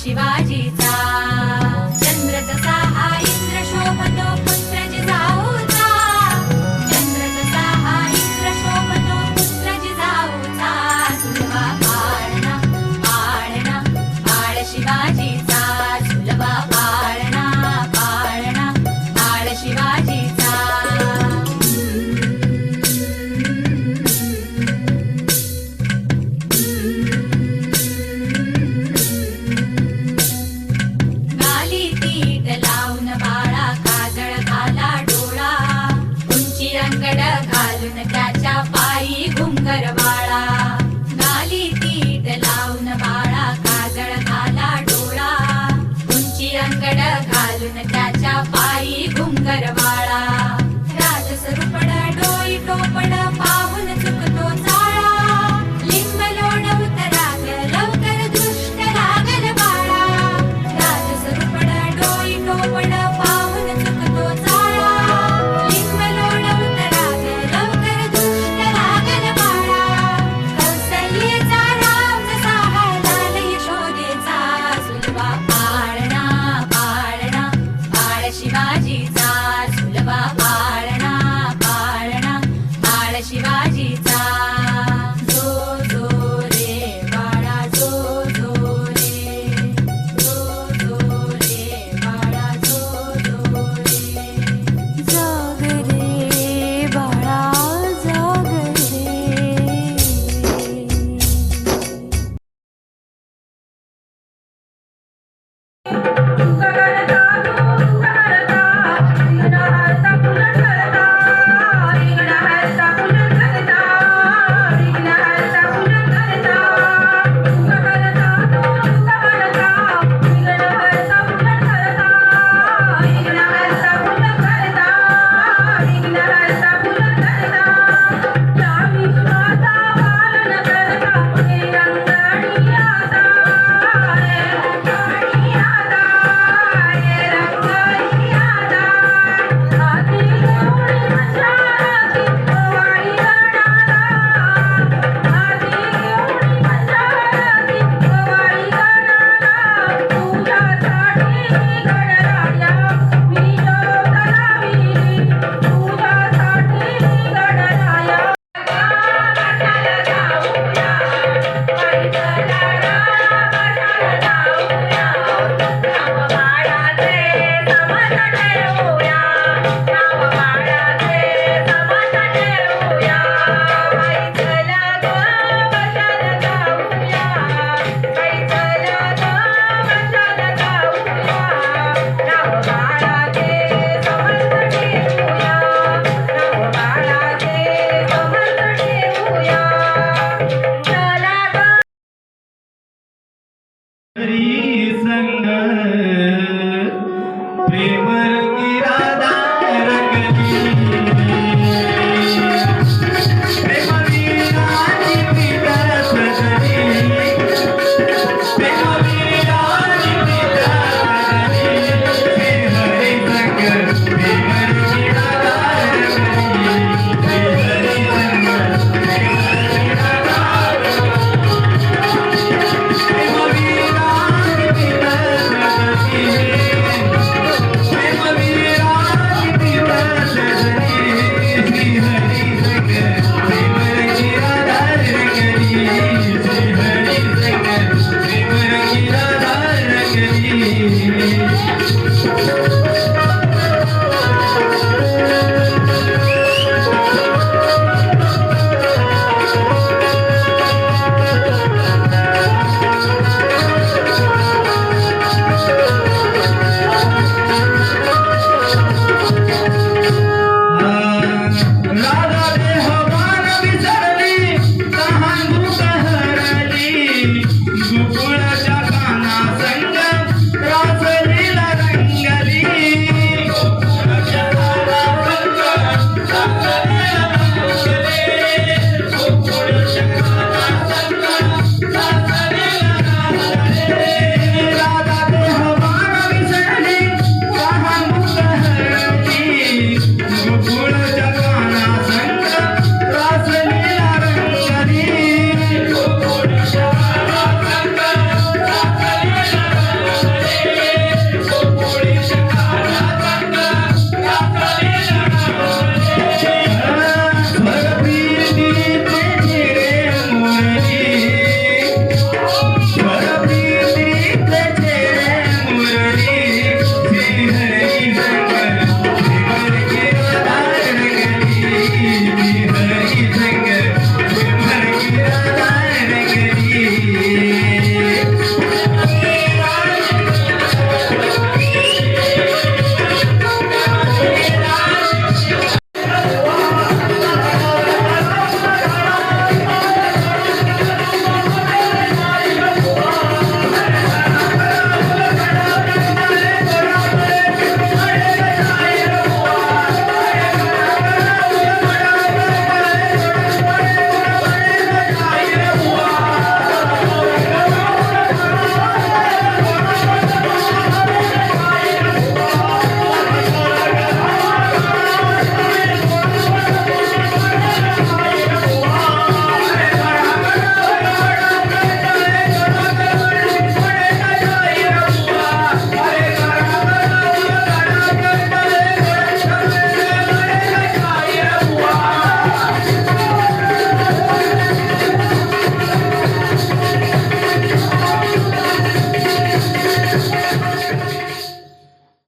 शिवाजीचा चंद्र जसा हा इंद्र शोभतो पुत्र जिजाऊचा चंद्र जसा हा इंद्र शोभतो पुत्र जिजाऊचा झुलवा पाळणा पाळणा पाळ शिवाजीचा झुलवा पाळणा पाळणा पाळ शिवाजीचा त्याच्या पायी घुंगरवाळा गाली तीट लावून बाळा काजळ घाला डोळा उंची अंगड घालून त्याच्या पायी घुंगरवाळा राजसरूपड डोई टोपड पाहून चुकतो चाळा लिंब लोण उतराग लवकर दृष्ट लागल बाळा राजसरूपड डोई टोपड पाहून चुकतो चाळा लिंब लोण उतराग लवकर दृष्ट लागल बाळा कौसल्येचा राम जसा लाल यशोदेचा झुलवा पाळणा पाळणा पाळ शिवाजीचा झुलवा पाळणा पाळणा पाळ शिवाजीचा जो जो रे बाळा जो जो रे जो जो रे बाळा जो जो रे जाग रे बाळा जाग रे संग